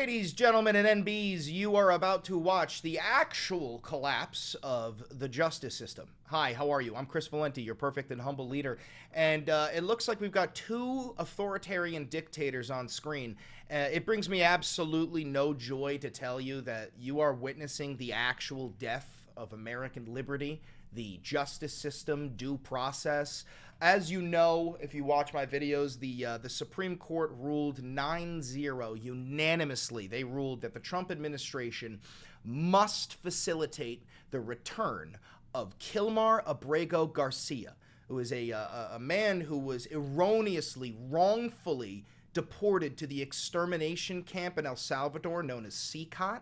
Ladies, gentlemen, and NBs, you are about to watch the actual collapse of the justice system. Hi, how are you? I'm Chris Valenti, your perfect and humble leader, and it looks like we've got two authoritarian dictators on screen. It brings me absolutely no joy to tell you that you are witnessing the actual death of American liberty, the justice system, due process. As you know, if you watch my videos, the Supreme Court ruled 9-0 unanimously. They ruled that the Trump administration must facilitate the return of Kilmar Abrego Garcia, who is a man who was erroneously, wrongfully deported to the extermination camp in El Salvador known as CCOT.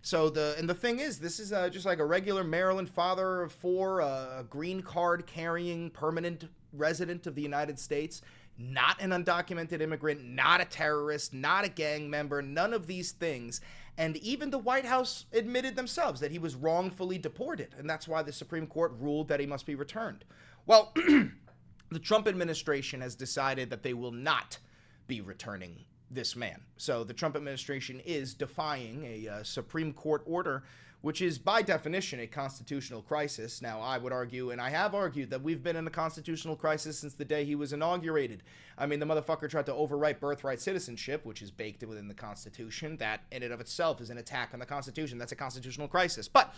So the thing is, this is just like a regular Maryland father of four, a green card carrying permanent resident of the United States, not an undocumented immigrant, not a terrorist, not a gang member, none of these things. And even the White House admitted themselves that he was wrongfully deported, and that's why the Supreme Court ruled that he must be returned. Well, the Trump administration has decided that they will not be returning this man. So the Trump administration is defying a Supreme Court order, which is by definition a constitutional crisis. Now, I would argue, and I have argued, that we've been in a constitutional crisis since the day he was inaugurated. I mean, the motherfucker tried to overwrite birthright citizenship, which is baked within the Constitution. That in and of itself is an attack on the Constitution. That's a constitutional crisis. But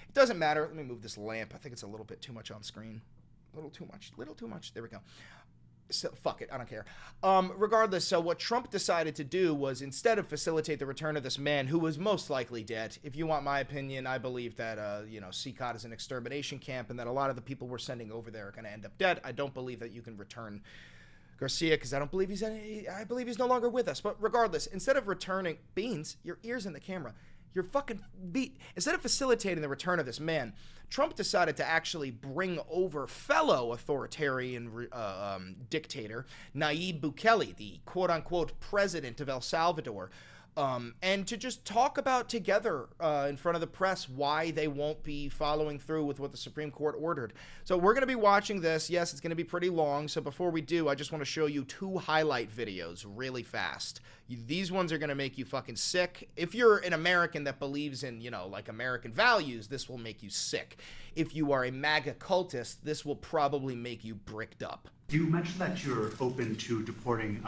it doesn't matter. Let me move this lamp. I think it's a little bit too much on screen. A little too much. There we go. So, fuck it, I don't care. Regardless, so what Trump decided to do was, instead of facilitate the return of this man who was most likely dead, if you want my opinion, I believe that, CCOT is an extermination camp and that a lot of the people we're sending over there are going to end up dead. I don't believe that you can return Garcia because I believe he's no longer with us. But regardless, instead of returning, Beans, your ear's in the camera. Instead of facilitating the return of this man, Trump decided to actually bring over fellow authoritarian dictator Nayib Bukele, the quote-unquote president of El Salvador, and to just talk about together in front of the press why they won't be following through with what the Supreme Court ordered. So we're going to be watching this. Yes, it's going to be pretty long. So before we do, I just want to show you two highlight videos really fast. These ones are going to make you fucking sick. If you're an American that believes in, like American values, this will make you sick. If you are a MAGA cultist, this will probably make you bricked up. You mentioned that you're open to deporting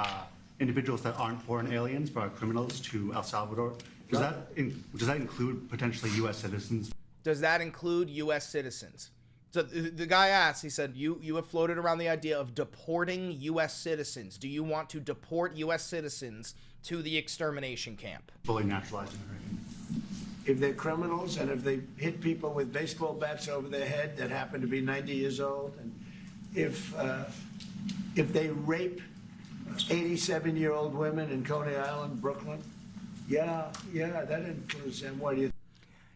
individuals that aren't foreign aliens but are criminals to El Salvador. Does that include potentially U.S. citizens? Does that include U.S. citizens? So the guy asked, he said, you have floated around the idea of deporting U.S. citizens. Do you want to deport U.S. citizens to the extermination camp? Fully naturalized American. If they're criminals and if they hit people with baseball bats over their head that happen to be 90 years old, and if they rape 87-year-old women in Coney Island, Brooklyn, yeah, that includes them. What do you?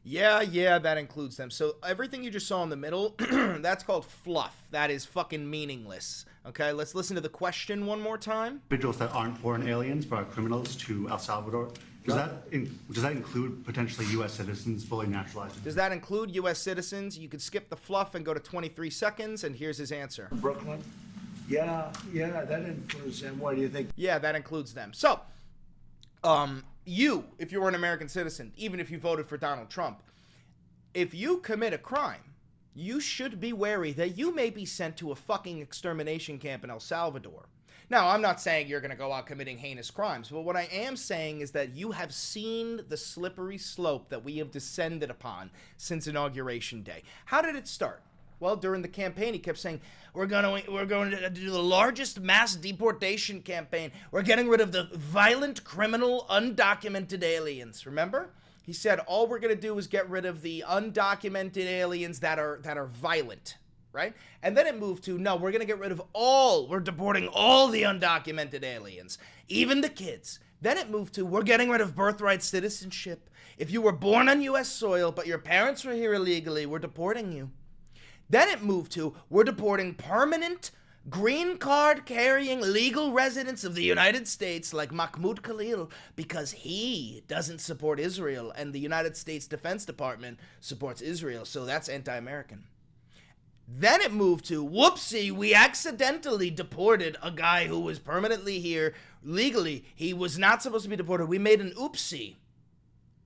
Yeah, that includes them. So everything you just saw in the middle, that's called fluff. That is fucking meaningless. Okay, let's listen to the question one more time. Individuals that aren't foreign aliens but are criminals to El Salvador. Does that include potentially U.S. citizens, fully naturalized? Does that include U.S. citizens? You could skip the fluff and go to 23 seconds, and here's his answer. Brooklyn. Yeah, that includes them. What do you think? Yeah, that includes them. So, you, if you were an American citizen, even if you voted for Donald Trump, if you commit a crime, you should be wary that you may be sent to a fucking extermination camp in El Salvador. Now, I'm not saying you're going to go out committing heinous crimes, but what I am saying is that you have seen the slippery slope that we have descended upon since Inauguration Day. How did it start? Well, during the campaign, he kept saying, we're going to do the largest mass deportation campaign. We're getting rid of the violent, criminal, undocumented aliens. Remember? He said, all we're going to do is get rid of the undocumented aliens that are violent, right? And then it moved to, no, we're going to get rid of we're deporting all the undocumented aliens, even the kids. Then it moved to, we're getting rid of birthright citizenship. If you were born on U.S. soil, but your parents were here illegally, we're deporting you. Then it moved to, we're deporting permanent green card carrying legal residents of the United States like Mahmoud Khalil because he doesn't support Israel and the United States Defense Department supports Israel, so that's anti-American. Then it moved to, whoopsie, we accidentally deported a guy who was permanently here legally. He was not supposed to be deported. We made an oopsie,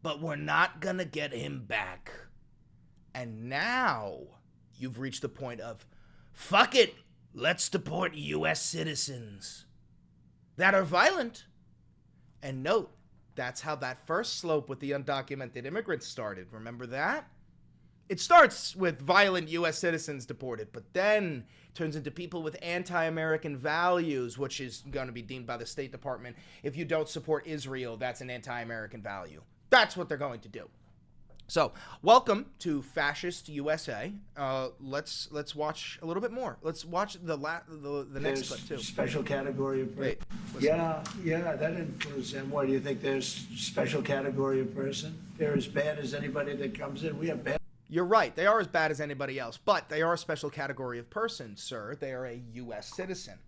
but we're not gonna get him back. And now you've reached the point of, fuck it, let's deport U.S. citizens that are violent. And note, that's how that first slope with the undocumented immigrants started. Remember that? It starts with violent U.S. citizens deported, but then turns into people with anti-American values, which is going to be deemed by the State Department. If you don't support Israel, that's an anti-American value. That's what they're going to do. So, welcome to Fascist USA. Let's watch a little bit more. Let's watch the next clip too. Special category of person. Wait. Yeah, that includes them. What do you think? There's special category of person? They're as bad as anybody that comes in. We have bad. You're right. They are as bad as anybody else, but they are a special category of person, sir. They are a U.S. citizen.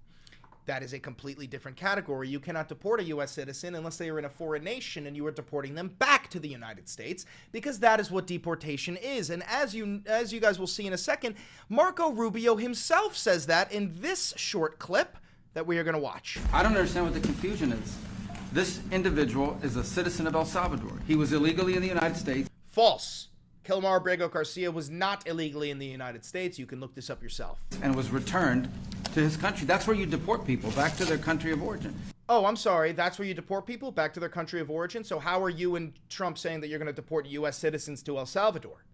That is a completely different category. You cannot deport a U.S. citizen unless they are in a foreign nation and you are deporting them back to the United States, because that is what deportation is. And as you guys will see in a second, Marco Rubio himself says that in this short clip that we are going to watch. I don't understand what the confusion is. This individual is a citizen of El Salvador. He was illegally in the United States. False. Kilmar Abrego Garcia was not illegally in the United States. You can look this up yourself. And was returned to his country. That's where you deport people, back to their country of origin. Oh, I'm sorry. That's where you deport people back to their country of origin? So how are you and Trump saying that you're going to deport U.S. citizens to El Salvador?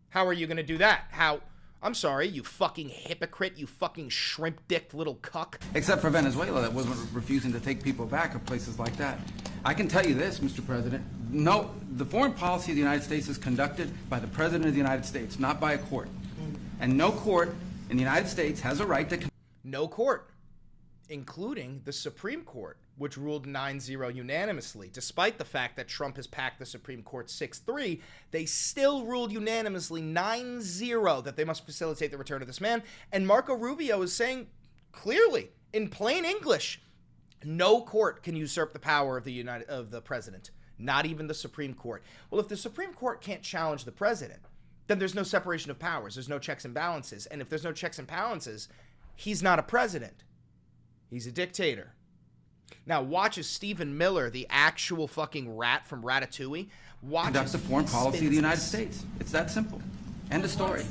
How are you going to do that? How? I'm sorry, you fucking hypocrite, you fucking shrimp-dicked little cuck. Except for Venezuela, that wasn't refusing to take people back, or places like that. I can tell you this, Mr. President. No, the foreign policy of the United States is conducted by the President of the United States, not by a court. And no court in the United States has a right to... No court, including the Supreme Court, which ruled 9-0 unanimously. Despite the fact that Trump has packed the Supreme Court 6-3, they still ruled unanimously 9-0 that they must facilitate the return of this man. And Marco Rubio is saying clearly, in plain English, no court can usurp the power of the president, not even the Supreme Court. Well, if the Supreme Court can't challenge the president, then there's no separation of powers. There's no checks and balances. And if there's no checks and balances, he's not a president. He's a dictator. Now, watch as Stephen Miller, the actual fucking rat from Ratatouille, conduct the foreign policy of the United States. It's that simple. End of story.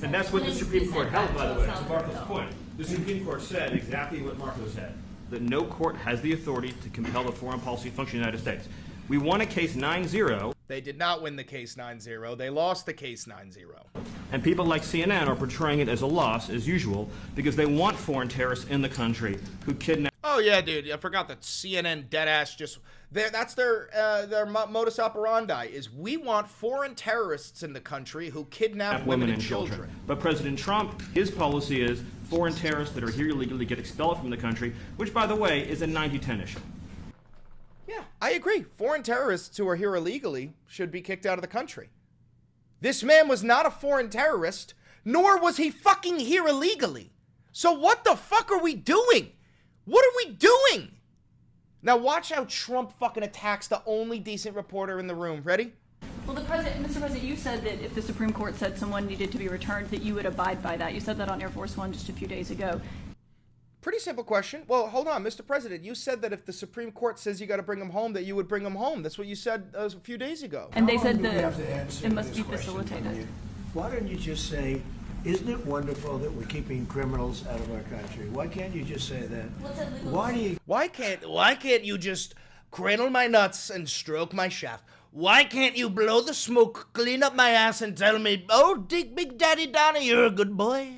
And that's what the Supreme Court held, by the way, to Marco's point. The Supreme Court said exactly what Marco said, that no court has the authority to compel the foreign policy function of the United States. We won a case 9-0. They did not win the case 9-0. They lost the case 9-0. And people like CNN are portraying it as a loss, as usual, because they want foreign terrorists in the country who kidnap. Oh yeah, dude. I forgot that CNN deadass just. That's their modus operandi. Is we want foreign terrorists in the country who kidnap women and children. But President Trump, his policy is foreign terrorists that are here illegally get expelled from the country, which, by the way, is a 90-10 issue. Yeah, I agree. Foreign terrorists who are here illegally should be kicked out of the country. This man was not a foreign terrorist, nor was he fucking here illegally. So what the fuck are we doing? What are we doing? Now watch how Trump fucking attacks the only decent reporter in the room. Ready? Well, Mr. President, you said that if the Supreme Court said someone needed to be returned, that you would abide by that. You said that on Air Force One just a few days ago. Pretty simple question. Well, hold on, Mr. President. You said that if the Supreme Court says you got to bring them home, that you would bring them home. That's what you said a few days ago. And they said We that have to answer it must this be question, facilitated. Why don't you just say, isn't it wonderful that we're keeping criminals out of our country? Why can't you just say that? Why do you? Why can't you just cradle my nuts and stroke my shaft? Why can't you blow the smoke, clean up my ass, and tell me, oh, Big Daddy Donnie, you're a good boy.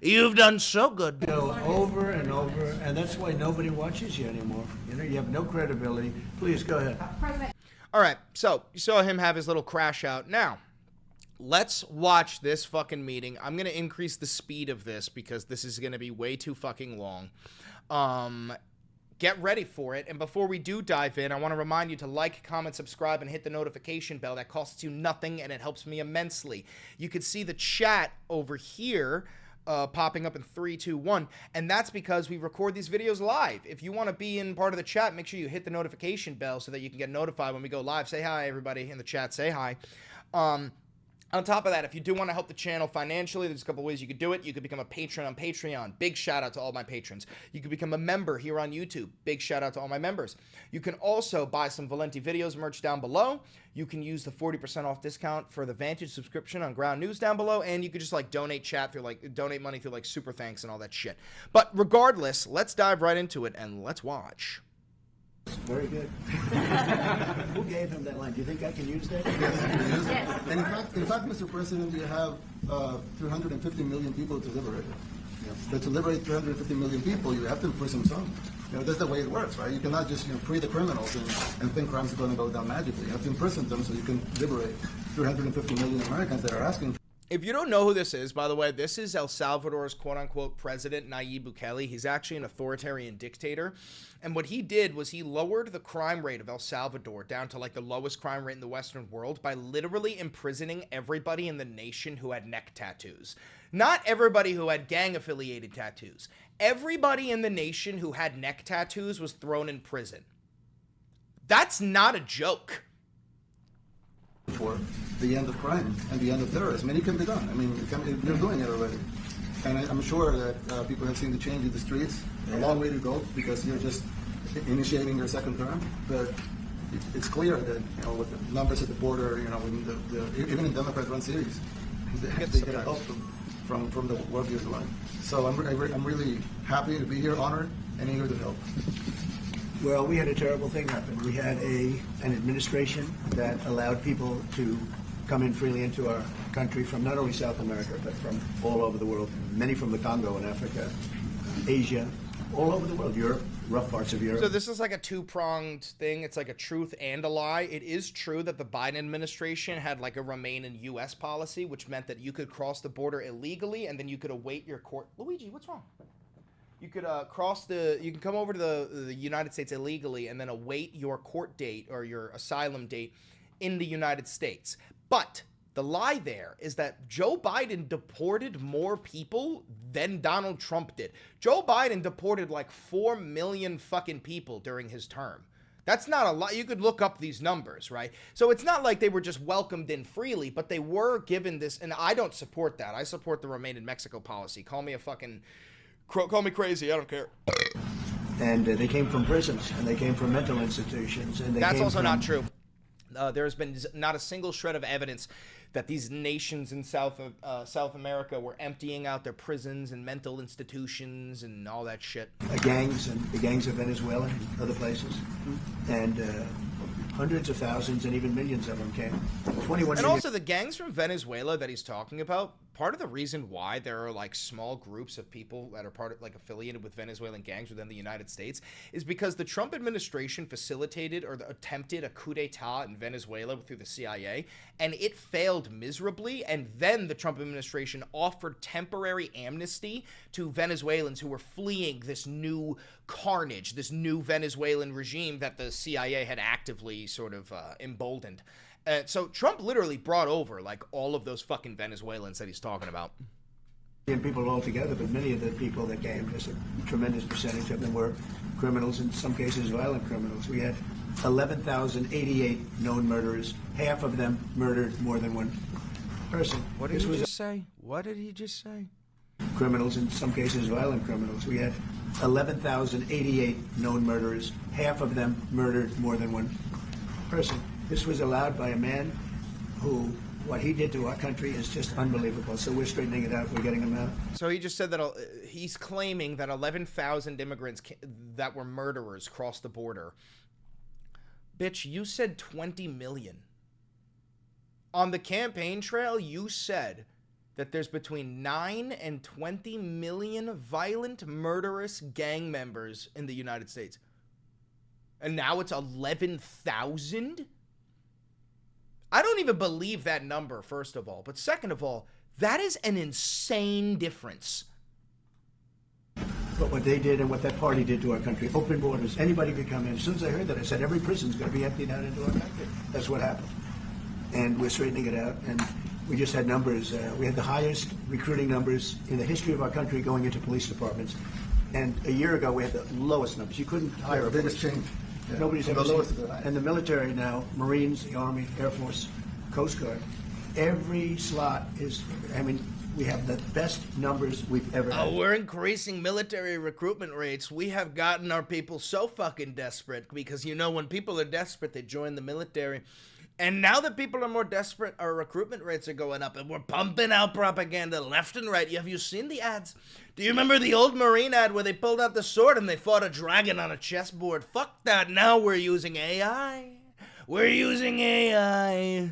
You've done so good. Over and over, and that's why nobody watches you anymore. You have no credibility. Please, go ahead. All right, so you saw him have his little crash out. Now, let's watch this fucking meeting. I'm going to increase the speed of this because this is going to be way too fucking long. Get ready for it. And before we do dive in, I want to remind you to like, comment, subscribe, and hit the notification bell. That costs you nothing, and it helps me immensely. You can see the chat over here popping up in 3, 2, 1. And that's because we record these videos live. If you want to be in part of the chat, make sure you hit the notification bell so that you can get notified when we go live. Say hi, everybody in the chat. Say hi. On top of that, if you do want to help the channel financially, there's a couple ways you could do it. You could become a patron on Patreon. Big shout out to all my patrons. You could become a member here on YouTube. Big shout out to all my members. You can also buy some Valenti videos merch down below. You can use the 40% off discount for the Vantage subscription on Ground News down below, and you could just like donate money through like super thanks and all that shit. But regardless, let's dive right into it and let's watch. Very good. Who gave him that line? Do you think I can use that? And in fact, Mr. President, you have 350 million people to liberate. But to liberate 350 million people, you have to imprison some. That's the way it works, right? You cannot just free the criminals and think crimes are going to go down magically. You have to imprison them so you can liberate 350 million Americans that are asking. If you don't know who this is, by the way, this is El Salvador's quote-unquote president, Nayib Bukele. He's actually an authoritarian dictator. And what he did was he lowered the crime rate of El Salvador down to like the lowest crime rate in the Western world by literally imprisoning everybody in the nation who had neck tattoos. Not everybody who had gang-affiliated tattoos. Everybody in the nation who had neck tattoos was thrown in prison. That's not a joke. For the end of crime and the end of terrorism. And it can be done. I mean, you're doing it already. And I'm sure that people have seen the change in the streets. A long way to go because you're just initiating your second term. But it's clear that, with the numbers at the border, even in Democrat-run cities, they get help from the wealthiest line. So I'm really happy to be here, honored, and eager to help. Well, we had a terrible thing happen. We had an administration that allowed people to come in freely into our country from not only South America, but from all over the world. Many from the Congo in Africa, Asia, all over the world, Europe, rough parts of Europe. So this is like a two-pronged thing. It's like a truth and a lie. It is true that the Biden administration had like a remain in U.S. policy, which meant that you could cross the border illegally and then you could await your court. Luigi, what's wrong? You could you can come over to the United States illegally and then await your court date or your asylum date in the United States. But the lie there is that Joe Biden deported more people than Donald Trump did. Joe Biden deported like 4 million fucking people during his term. That's not a lot. You could look up these numbers, right? So it's not like they were just welcomed in freely, but they were given this, and I don't support that. I support the Remain in Mexico policy. Call me crazy, I don't care. And they came from prisons, and they came from mental institutions. And that's also not true. There's been not a single shred of evidence that these nations in South America were emptying out their prisons and mental institutions and all that shit. The gangs of Venezuela and other places. And hundreds of thousands and even millions of them came. 21 and million. also the gangs from Venezuela that he's talking about, part of the reason why there are like small groups of people that are part of like affiliated with Venezuelan gangs within the United States is because the Trump administration facilitated or attempted a coup d'etat in Venezuela through the CIA, and it failed miserably. And then the Trump administration offered temporary amnesty to Venezuelans who were fleeing this new carnage, this new Venezuelan regime that the CIA had actively sort of emboldened. So Trump literally brought over like all of those fucking Venezuelans that he's talking about. People altogether, but many of the people that came, there's a tremendous percentage of them were criminals, in some cases violent criminals. We had 11,088 known murderers. Half of them murdered more than one person. What did he just say? What did he just say? Criminals, in some cases violent criminals. We had 11,088 known murderers. Half of them murdered more than one person. This was allowed by a man who, what he did to our country is just unbelievable. So we're straightening it out. We're getting him out. So he just said that he's claiming that 11,000 immigrants that were murderers crossed the border. Bitch, you said 20 million. On the campaign trail, you said that there's between 9 and 20 million violent, murderous gang members in the United States. And now it's 11,000? I don't even believe that number, first of all. But second of all, that is an insane difference. But what they did and what that party did to our country, open borders, anybody could come in. As soon as I heard that, I said, every prison's going to be emptied out into our country. That's what happened. And we're straightening it out. And we just had numbers. We had the highest recruiting numbers in the history of our country going into police departments. And a year ago, we had the lowest numbers. You couldn't hire a biggest police. change. Nobody's ever seen. And the military now, Marines, the Army, Air Force, Coast Guard, Every slot is, I mean, we have the best numbers we've ever had. Oh, we're increasing military recruitment rates. We have gotten our people so fucking desperate because, you know, when people are desperate, they join the military. And now that people are more desperate, our recruitment rates are going up, and we're pumping out propaganda left and right. Have you seen the ads? Do you remember the old Marine ad where they pulled out the sword and they fought a dragon on a chessboard? Fuck that. Now we're using AI. We're using AI.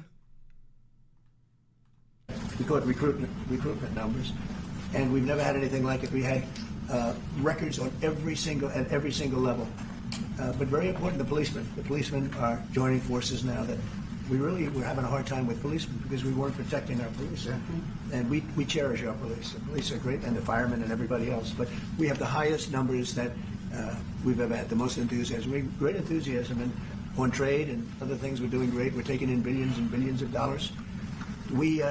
We call it recruitment numbers, and we've never had anything like it. We had records on at every single level. But very important, the policemen. The policemen are joining forces now. That we're having a hard time with policemen because we weren't protecting our police, and we cherish our police. The police are great, and the firemen and everybody else. But we have the highest numbers that we've ever had. The most enthusiasm. We have great enthusiasm and on trade and other things. We're doing great. We're taking in billions and billions of dollars. We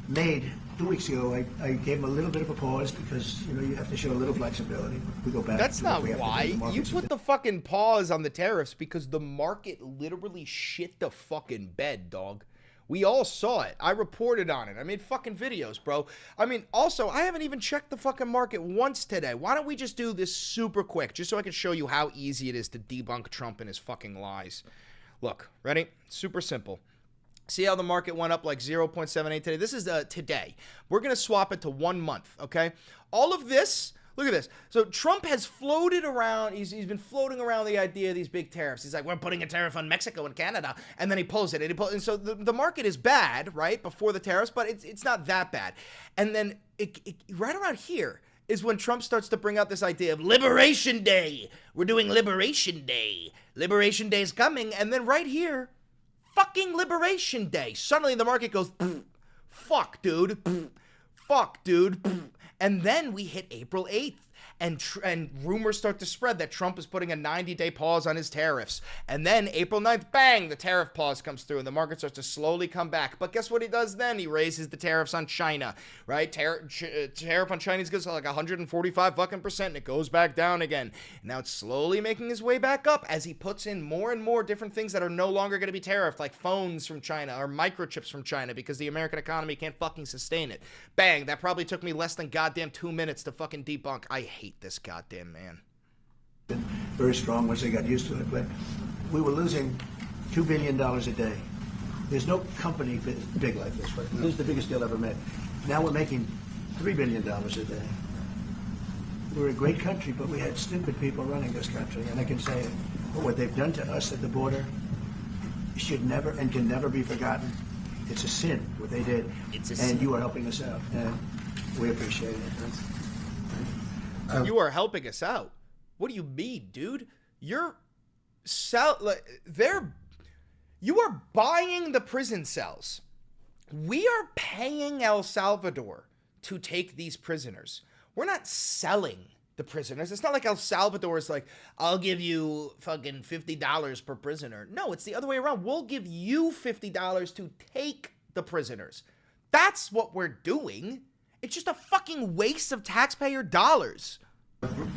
made 2 weeks ago. I gave them a little bit of a pause because you have to show a little flexibility. We go back. That's to what not we have to do. why. The market's You put the fucking pause on the tariffs because the market literally shit the fucking bed, dog. We all saw it. I reported on it. I made fucking videos, bro. I mean, also, I haven't even checked the fucking market once today. Why don't we just do this super quick, just so I can show you how easy it is to debunk Trump and his fucking lies. Look, ready? Super simple. See how the market went up like 0.78 today? This is today. We're going to swap it to 1 month, okay? All of this, look at this. So Trump has floated around, he's been floating around the idea of these big tariffs. He's like, we're putting a tariff on Mexico and Canada, and then he pulls it. And so the market is bad, right, before the tariffs, but it's not that bad. And then right around here is when Trump starts to bring out this idea of Liberation Day. We're doing Liberation Day. Liberation Day is coming. And then right here, fucking Liberation Day. Suddenly the market goes, fuck, dude. Fuck, dude. And then we hit April 8th. And rumors start to spread that Trump is putting a 90-day pause on his tariffs. And then April 9th, bang, the tariff pause comes through and the market starts to slowly come back. But guess what he does then? He raises the tariffs on China, right? Tariff on Chinese goods like 145 fucking %, and it goes back down again. Now it's slowly making his way back up as he puts in more and more different things that are no longer going to be tariffed, like phones from China or microchips from China because the American economy can't fucking sustain it. Bang, that probably took me less than goddamn 2 minutes to fucking debunk. I hate this goddamn man. Very strong once they got used to it, but we were losing $2 billion a day. There's no company big like this, but this is the biggest deal ever made. Now we're making $3 billion a day. We're a great country, but we had stupid people running this country, and I can say what they've done to us at the border should never and can never be forgotten. It's a sin, what they did, and you are helping us out, and we appreciate it. You are helping us out. What do you mean, dude? You are buying the prison cells. We are paying El Salvador to take these prisoners. We're not selling the prisoners. It's not like El Salvador is like, I'll give you fucking $50 per prisoner. No, it's the other way around. We'll give you $50 to take the prisoners. That's what we're doing. It's just a fucking waste of taxpayer dollars.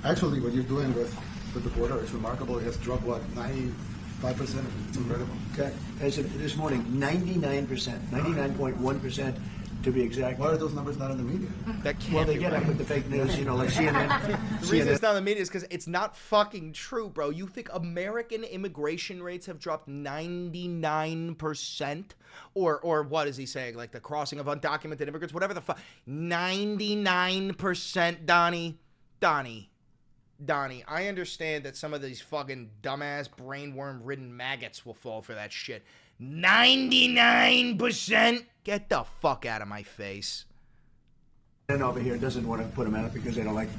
Actually, what you're doing with the border is remarkable. It has dropped, 95%? It's incredible. Okay. As of this morning, 99%, 99.1% to be exact. Why are those numbers not in the media? That can't Well, they be get right. up with the fake news, like CNN. The reason it's not in the media is because it's not fucking true, bro. You think American immigration rates have dropped 99%? Or what is he saying? Like the crossing of undocumented immigrants? Whatever the fuck. 99%, Donnie, I understand that some of these fucking dumbass brainworm-ridden maggots will fall for that shit. 99%? Get the fuck out of my face. And over here doesn't want to put them out because they don't like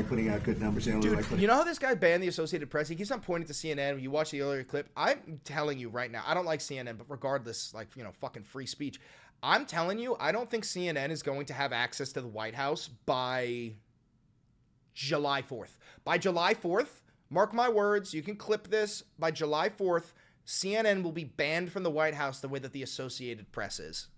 putting out good numbers. They don't Dude, like putting. you know how this guy banned the Associated Press? He keeps on pointing to CNN. You watch the earlier clip. I'm telling you right now, I don't like CNN, but regardless, fucking free speech. I'm telling you, I don't think CNN is going to have access to the White House by July 4th. By July 4th, mark my words, you can clip this. By July 4th, CNN will be banned from the White House the way that the Associated Press is.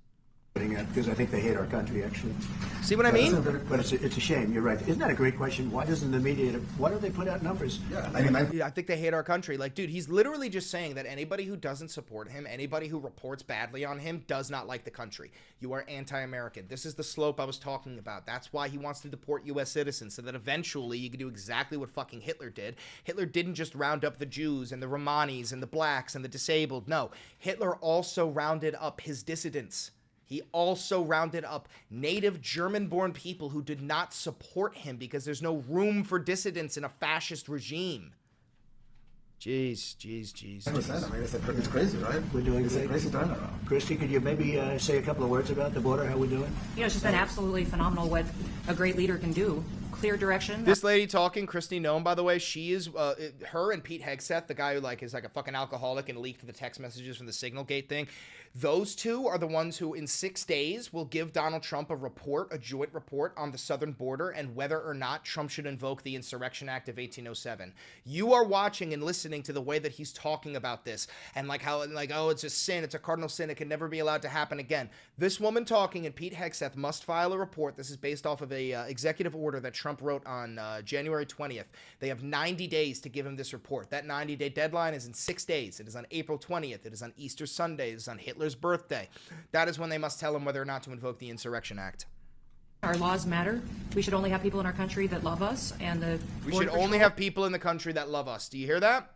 Because I think they hate our country, actually. See what I mean? But it's a shame. You're right. Isn't that a great question? Why doesn't the media? Why don't they put out numbers? Yeah, I mean, I think they hate our country. Like, dude, he's literally just saying that anybody who doesn't support him, anybody who reports badly on him, does not like the country. You are anti-American. This is the slope I was talking about. That's why he wants to deport U.S. citizens, so that eventually you can do exactly what fucking Hitler did. Hitler didn't just round up the Jews and the Romanis and the blacks and the disabled. No, Hitler also rounded up his dissidents. He also rounded up native German-born people who did not support him because there's no room for dissidents in a fascist regime. Jeez. I mean, it's crazy, right? We're doing it's a crazy turnaround. Christy, could you maybe say a couple of words about the border? How we doing? You know, it's just been absolutely phenomenal what a great leader can do. Clear direction. This lady talking, Christy Noem, by the way, she is, her and Pete Hegseth, the guy who is like a fucking alcoholic and leaked the text messages from the Signalgate thing. Those two are the ones who in 6 days will give Donald Trump a joint report on the southern border and whether or not Trump should invoke the Insurrection Act of 1807. You are watching and listening to the way that he's talking about this and oh, it's a sin, it's a cardinal sin, it can never be allowed to happen again. This woman talking and Pete Hegseth must file a report. This is based off of a executive order that Trump wrote on January 20th. They have 90 days to give him this report. That 90-day deadline is in 6 days. It is on April 20th. It is on Easter Sunday. It is on Hitler's birthday. That is when they must tell him whether or not to invoke the Insurrection Act. Our laws matter. We should only have people in our country that love us, and we should only have people in the country that love us. Do you hear that?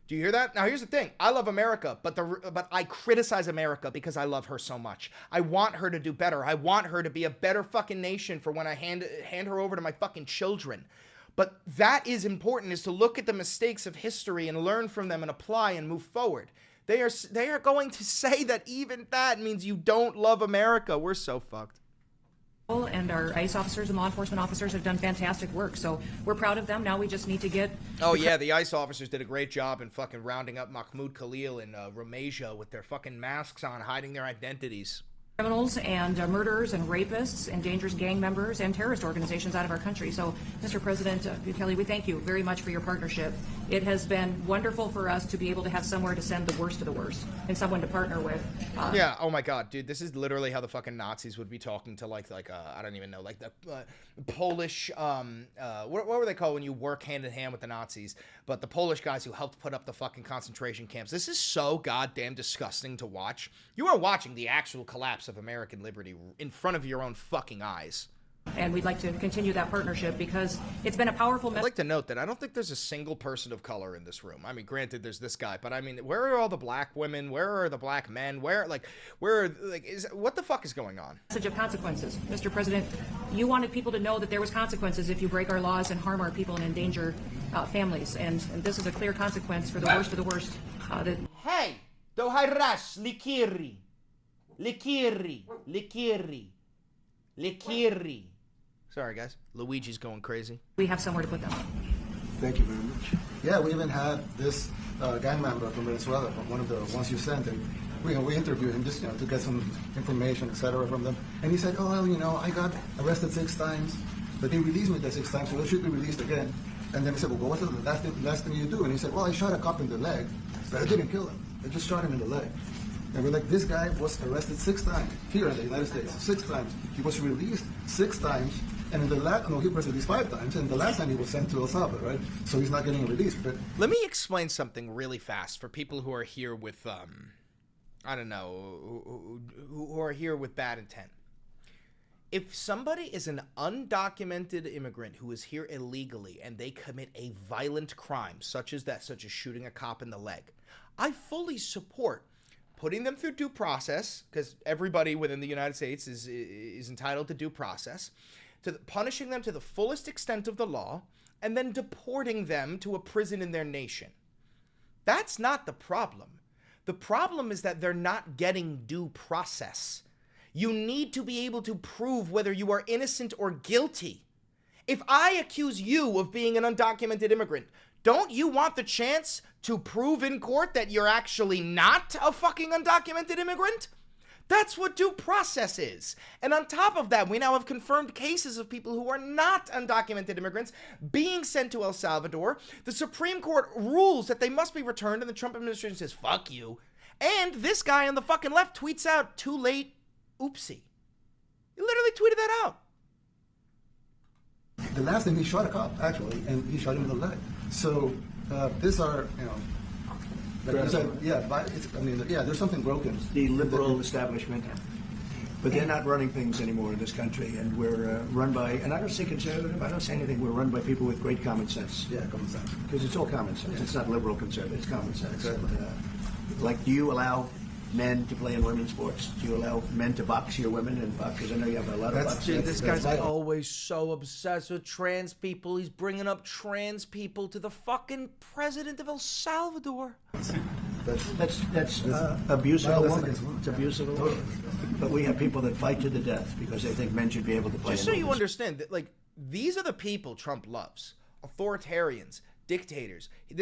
Do you hear that? Now, here's the thing. I love America, but I criticize America because I love her so much. I want her to do better. I want her to be a better fucking nation for when I hand her over to my fucking children. But that is important, is to look at the mistakes of history and learn from them and apply and move forward. They are going to say that even that means you don't love America. We're so fucked. And our ICE officers and law enforcement officers have done fantastic work, so we're proud of them. Now we just need to get... Oh, yeah, the ICE officers did a great job in fucking rounding up Mahmoud Khalil and Ramasia with their fucking masks on, hiding their identities. Criminals and murderers and rapists and dangerous gang members and terrorist organizations out of our country. So, Mr. President Bukele, we thank you very much for your partnership. It has been wonderful for us to be able to have somewhere to send the worst of the worst and someone to partner with. Yeah, oh my God, dude, this is literally how the fucking Nazis would be talking to I don't even know, like the Polish, what were they called when you work hand in hand with the Nazis? But the Polish guys who helped put up the fucking concentration camps. This is so goddamn disgusting to watch. You are watching the actual collapse of American liberty in front of your own fucking eyes. And we'd like to continue that partnership because it's been a powerful message. I'd like to note that I don't think there's a single person of color in this room. I mean, granted, there's this guy, but I mean, where are all the black women? Where are the black men? What the fuck is going on? Message of consequences. Mr. President, you wanted people to know that there was consequences if you break our laws and harm our people and endanger families. And this is a clear consequence for the worst of the worst. Hey, do harass, likiri. Sorry, guys. Luigi's going crazy. We have somewhere to put them. Thank you very much. Yeah, we even had this gang member from Venezuela, from one of the ones you sent, and we interviewed him just to get some information, etc. from them. And he said, oh, well, I got arrested 6 times, but they released me the 6 times, so I should be released again. And then he said, well, what's the last thing you do? And he said, well, I shot a cop in the leg, but I didn't kill him. I just shot him in the leg. And we're like, this guy was arrested 6 times here in the United States, 6 times. He was released 6 times, and in the he was released 5 times, and the last time he was sent to El Salvador, right? So he's not getting released. But let me explain something really fast for people who are here with, I don't know, who are here with bad intent. If somebody is an undocumented immigrant who is here illegally and they commit a violent crime, such as shooting a cop in the leg, I fully support putting them through due process, because everybody within the United States is entitled to due process, to punishing them to the fullest extent of the law, and then deporting them to a prison in their nation. That's not the problem. The problem is that they're not getting due process. You need to be able to prove whether you are innocent or guilty. If I accuse you of being an undocumented immigrant, don't you want the chance to prove in court that you're actually not a fucking undocumented immigrant? That's what due process is. And on top of that, we now have confirmed cases of people who are not undocumented immigrants being sent to El Salvador. The Supreme Court rules that they must be returned, and the Trump administration says, fuck you. And this guy on the fucking left tweets out, too late. Oopsie. He literally tweeted that out. The last time he shot a cop, actually, and he shot him in the leg. So these are, like you said, there's something broken. The liberal establishment, but they're not running things anymore in this country, and we're run by, and I don't say conservative, I don't say anything, we're run by people with great common sense. Yeah, common sense. Because it's all common sense. It's not liberal conservative, it's common sense. Exactly. Like, do you allow men to play in women's sports? Do you allow men to box your women and box? Because I know you have a lot of boxers. Dude, this guy's vital. always so obsessed with trans people. He's bringing up trans people to the fucking president of El Salvador. That's abuse of a Violence woman. against women. It's abuse of a woman. But we have people that fight to the death because they think men should be able to play. Just in so you women's understand, that, like, these are the people Trump loves. Authoritarians, dictators. He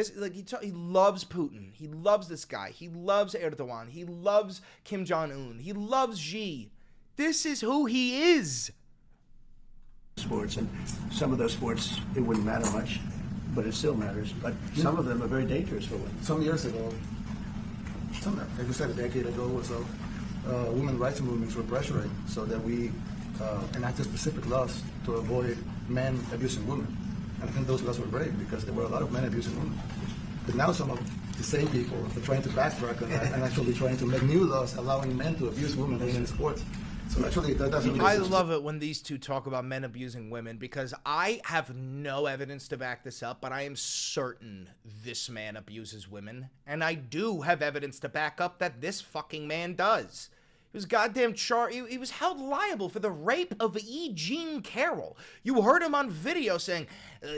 loves Putin. He loves this guy. He loves Erdogan. He loves Kim Jong-un. He loves Xi. This is who he is. sports, and some of those sports it wouldn't matter much, but it still matters. But some of them are very dangerous for women. Some years ago, like you said, a decade ago or so, women rights movements were pressuring so that we enacted specific laws to avoid men abusing women. And I think those laws were great because there were a lot of men abusing women. But now some of the same people are trying to backtrack on that and actually trying to make new laws allowing men to abuse women in sports. So actually, that doesn't really I love it when these two talk about men abusing women because I have no evidence to back this up, but I am certain this man abuses women. And I do have evidence to back up that this fucking man does. He was goddamn he was held liable for the rape of E. Jean Carroll. You heard him on video saying,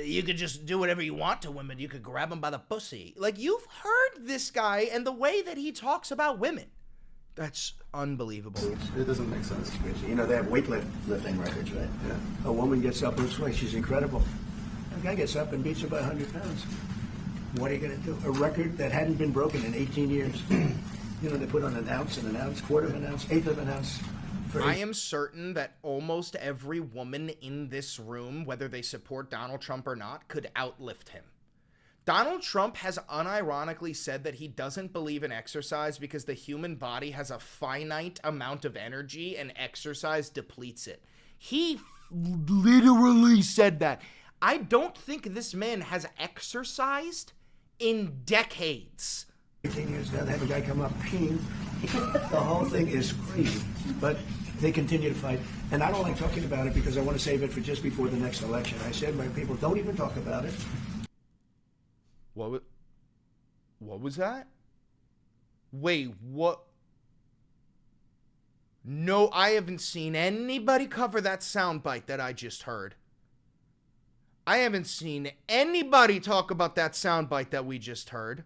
you could just do whatever you want to women. You could grab them by the pussy. Like, you've heard this guy and the way that he talks about women. That's unbelievable. It doesn't make sense. You know, they have weightlifting records, right? Yeah. A woman gets up and swings. She's incredible. A guy gets up and beats her by 100 pounds. What are you going to do? A record that hadn't been broken in 18 years. You know, they put on an ounce, quarter of an ounce, eighth of an ounce. I am certain that almost every woman in this room, whether they support Donald Trump or not, could outlift him. Donald Trump has unironically said that he doesn't believe in exercise because the human body has a finite amount of energy and exercise depletes it. He literally said that. I don't think this man has exercised in decades. 18 years now, they have a guy come up peeing. The whole thing is crazy. But they continue to fight. And I don't like talking about it because I want to save it for just before the next election. I said, my people, don't even talk about it. What was that? Wait, what? No, I haven't seen anybody cover that soundbite that I just heard. I haven't seen anybody talk about that soundbite that we just heard.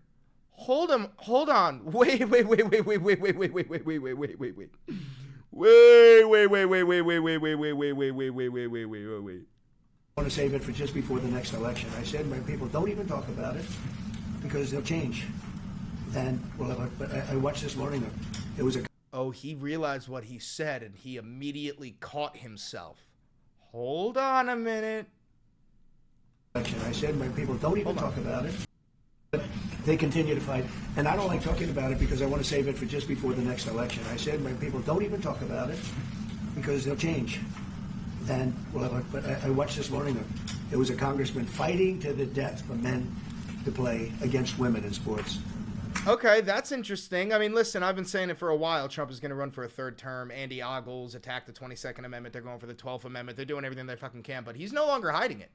Hold on. Wait. I want to save it for just before the next election. I said, my people, don't even talk about it because they'll change. And well, but I watched this morning. It was a. Oh, he realized what he said and he immediately caught himself. Hold on a minute. I said, my people, don't even talk about it. But they continue to fight. And I don't like talking about it because I want to save it for just before the next election. I said, my people, don't even talk about it because they'll change. And well, but I watched this morning. It was a congressman fighting to the death for men to play against women in sports. Okay, that's interesting. I mean, listen, I've been saying it for a while. Trump is going to run for a third term. Andy Ogles attacked the 22nd Amendment. They're going for the 12th Amendment. They're doing everything they fucking can, but he's no longer hiding it.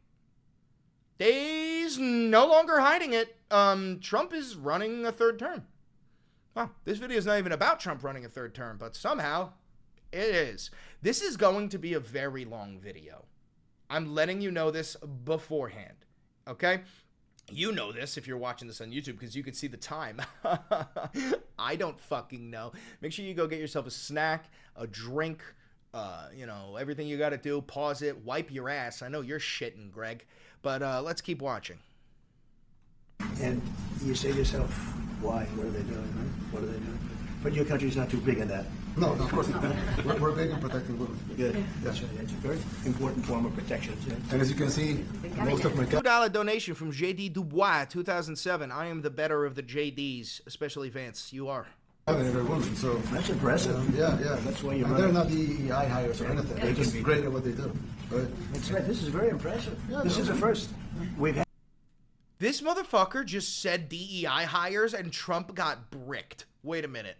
He's no longer hiding it. Trump is running a third term. Well, this video is not even about Trump running a third term, but somehow it is. This is going to be a very long video. I'm letting you know this beforehand, okay? You know this if you're watching this on YouTube because you can see the time. I don't fucking know. Make sure you go get yourself a snack, a drink, everything you got to do. Pause it, wipe your ass. I know you're shitting, Greg, but let's keep watching. And you say to yourself, why? What are they doing? Right? What are they doing? But your country's not too big in that. No, of course not. We're big in protecting women. Good. That's right. It's a very important form of protection. And as you can see, most of my $2 donation from JD Dubois, 2007. I am the better of the JDs, especially Vance. You are. Having every woman, so. That's impressive. Yeah. That's why you're And they're running. not DEI hires or anything. They're just great at what they do. Right? That's right. This is very impressive. Yeah, This no. is a first. We've had This motherfucker just said DEI hires and Trump got bricked. Wait a minute.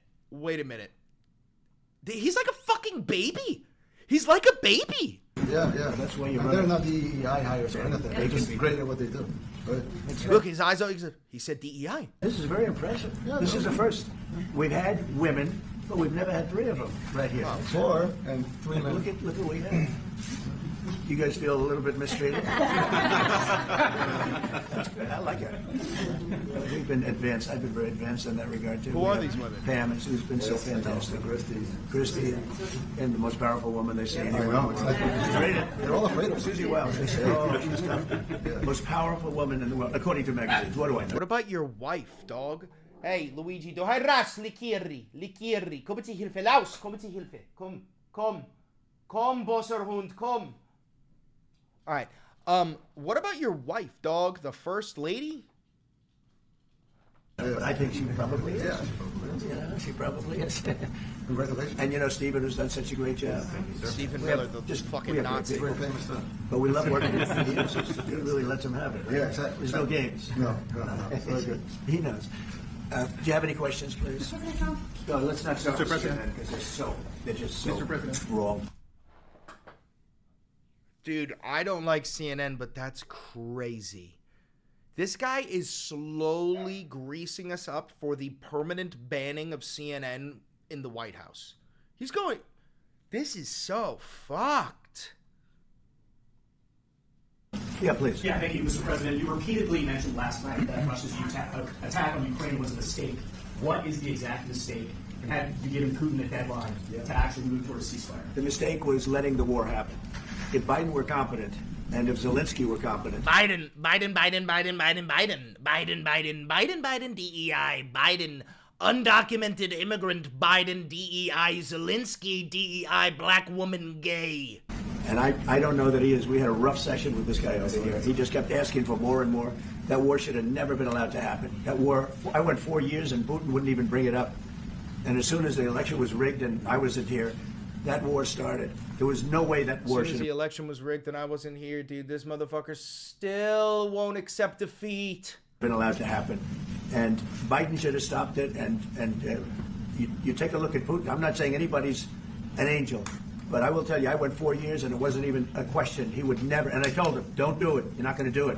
He's like a fucking baby. He's like a baby. Yeah. That's why you're And they're running. not DEI hires or anything. They're just great at what they do. Right? That's right. Look, his eyes are, he said DEI. This is very impressive. Yeah, This no. is a first. We've had women, but we've never had three of them right here. 4 and 3 And men. look at what we have. You guys feel a little bit mistreated? That's good. I like it. We've been advanced. I've been very advanced in that regard too. Who are these women? Pam, who's been so fantastic. Christy, and the most powerful woman they say anywhere. know, exactly. She's rated. They're all afraid of her. Susie Wells. They say, oh, she's tough. Most powerful woman in the world, according to magazines. What do I know? What about your wife, dog? Hey, Luigi, du har ras, likirri. Kom till Hilfe, Laus, kom till Hilfe. Kom, bosserhund, kom. All right. What about your wife, dog? The first lady? But I think she probably is. Yeah. Yeah, she probably is. Congratulations. And you know, Stephen has done such a great job. Stephen We Miller, have the just- fucking we have Nazi. Very famous stuff. But we love working with him. He really lets him have it. Right? Yeah, exactly. There's no games. No. It's very good. He knows. Do you have any questions, please? No, let's not start with CNN because they're just so wrong. Dude, I don't like CNN, but that's crazy. This guy is slowly greasing us up for the permanent banning of CNN in the White House. He's going, this is so fucked. Yeah, please. Yeah, thank you, Mr. President. You repeatedly mentioned last night that Russia's attack on Ukraine was a mistake. What is the exact mistake? And have you given Putin a deadline to actually move towards a ceasefire? The mistake was letting the war happen. If Biden were competent, and if Zelensky were competent, Biden, DEI, Biden, undocumented immigrant, Biden, DEI, Zelensky, DEI, black woman, gay. and I don't know that he is. We had a rough session with this guy over here. He just kept asking for more and more. That war should have never been allowed to happen. That war, I went 4 years and Putin wouldn't even bring it up. And as soon as the election was rigged and I wasn't here, that war started. There was no way that war As soon as should the have election was rigged and I wasn't here, dude, this motherfucker still won't accept defeat. been allowed to happen. And Biden should have stopped it. And you take a look at Putin. I'm not saying anybody's an angel, but I will tell you, I went 4 years and it wasn't even a question. He would never, and I told him, don't do it. You're not going to do it.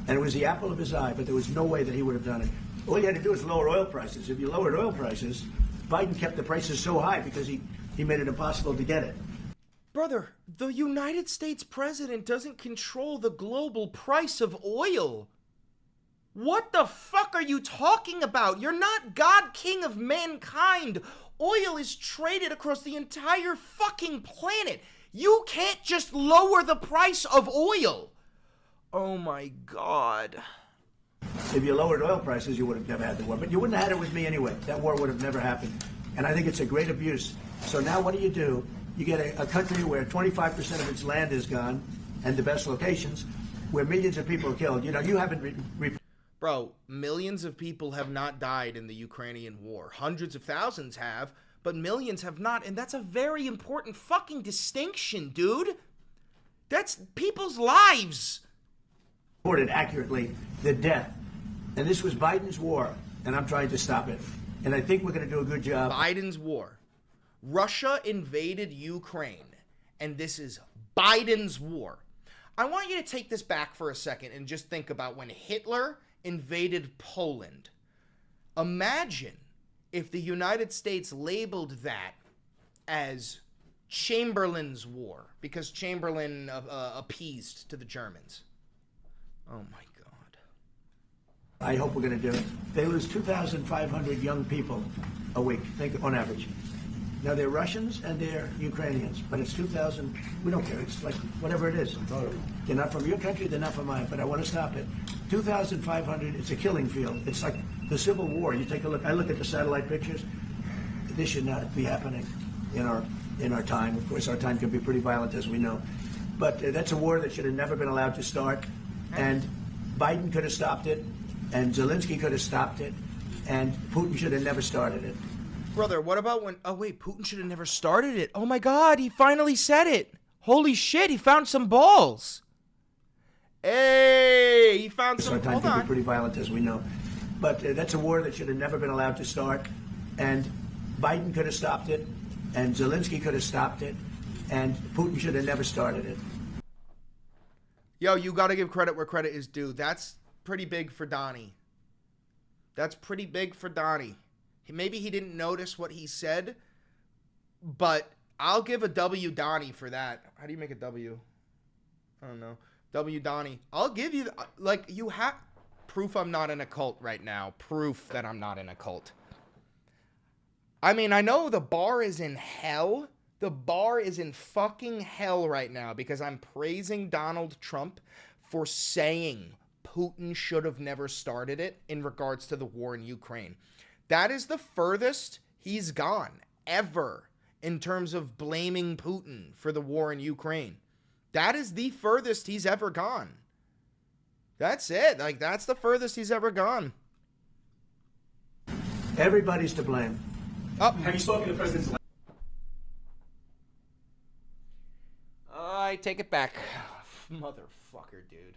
And it was the apple of his eye, but there was no way that he would have done it. All you had to do was lower oil prices. If you lowered oil prices, Biden kept the prices so high because he made it impossible to get it. Brother, the United States president doesn't control the global price of oil. What the fuck are you talking about? You're not God, King of mankind. Oil is traded across the entire fucking planet. You can't just lower the price of oil. Oh my God. If you lowered oil prices, you would have never had the war. But you wouldn't have had it with me anyway. That war would have never happened. And I think it's a great abuse. So now what do? You get a country where 25% of its land is gone, and the best locations, where millions of people are killed. You know, you haven't... Bro, millions of people have not died in the Ukrainian war. Hundreds of thousands have, but millions have not. And that's a very important fucking distinction, dude. That's people's lives. reported accurately the death. And this was Biden's war, and I'm trying to stop it. And I think we're going to do a good job. Biden's war. Russia invaded Ukraine, and this is Biden's war. I want you to take this back for a second and just think about when Hitler invaded Poland. Imagine if the United States labeled that as Chamberlain's war, because Chamberlain appeased to the Germans. Oh my God. I hope we're going to do it. They lose 2,500 young people a week, think on average. Now they're Russians and they're Ukrainians, but it's 2,000. We don't care. It's like whatever it is. They're not from your country. They're not from mine. But I want to stop it. 2,500. It's a killing field. It's like the Civil War. You take a look. I look at the satellite pictures. This should not be happening in our time. Of course, our time can be pretty violent, as we know. But that's a war that should have never been allowed to start. And Biden could have stopped it, and Zelensky could have stopped it, and Putin should have never started it. Brother, what about when... Oh, wait, Putin should have never started it. Oh, my God, he finally said it. Holy shit, he found some balls. Hey, he found some... Sometimes can be pretty violent, as we know. But that's a war that should have never been allowed to start. And Biden could have stopped it, and Zelensky could have stopped it, and Putin should have never started it. Yo, you got to give credit where credit is due. That's pretty big for Donnie. That's pretty big for Donnie. Maybe he didn't notice what he said, but I'll give a W Donnie for that. How do you make a W? I don't know. W Donnie. I'll give you, like, you have proof I'm not in a cult right now. Proof that I'm not in a cult. I mean, I know the bar is in hell. The bar is in fucking hell right now because I'm praising Donald Trump for saying Putin should have never started it in regards to the war in Ukraine. That is the furthest he's gone ever in terms of blaming Putin for the war in Ukraine. That is the furthest he's ever gone. That's it. Like, that's the furthest he's ever gone. Everybody's to blame. Oh. Have you spoken to President Zelensky? I take it back. Motherfucker, dude.